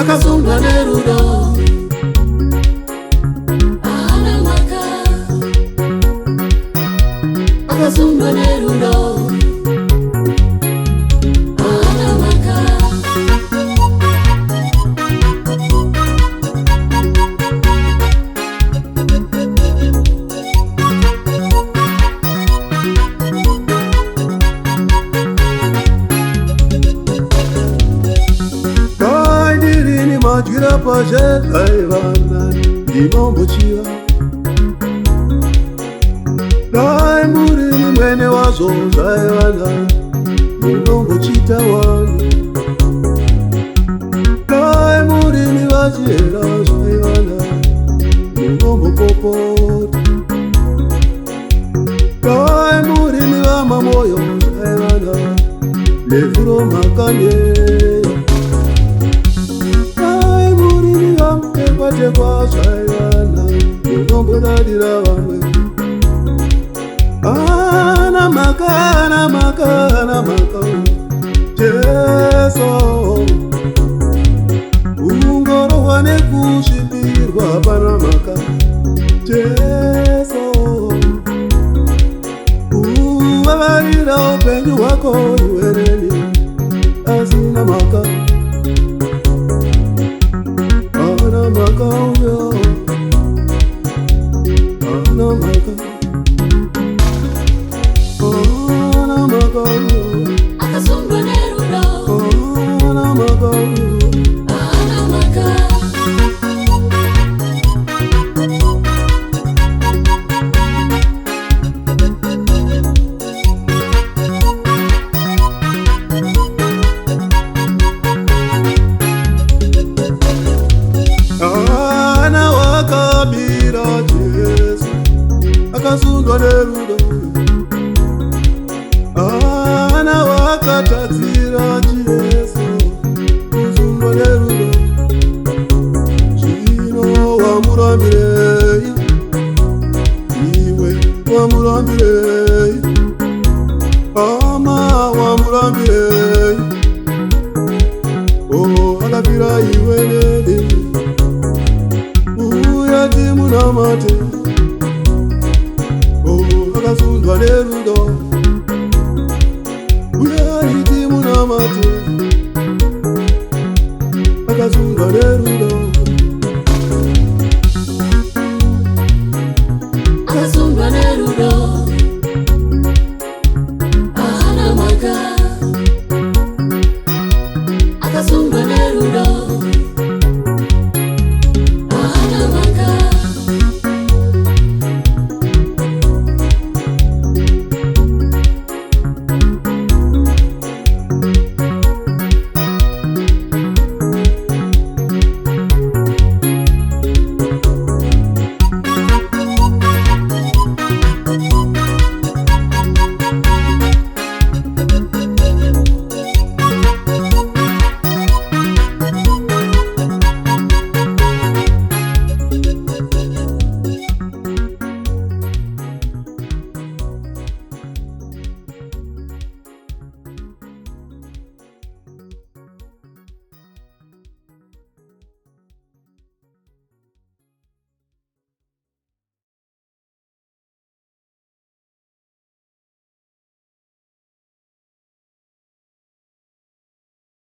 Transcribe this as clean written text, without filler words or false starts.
Akazunga Nerudo, Anamaka, Akazunga Nerudo, Anamaka. Gira paje kaivana imombochia Dai muri ni mwene wazo zaivana imombochita wani Dai muri ni wajiera zaivana imombopopota Dai muri ni wama moyo zaivana lefuro makanye Kwate kwa sayana, unombo nadira wame. Anamaka, Jeso. Ungoro wane kushibirwa panamaka, Jeso. Uwabarira upenyu wako yuwereni, azina maka. Akazunga Nerudo, Anamaka. Akazunga Nerudo, anawakatadzira Jesu. Akazunga Nerudo, zvino wamurambirei, iwe wamurambirei, ama wamurambirei, akafira iwe nede, uya timunamate. Akazunga Nerudo, uya iti munamate. Akazunga Nerudo.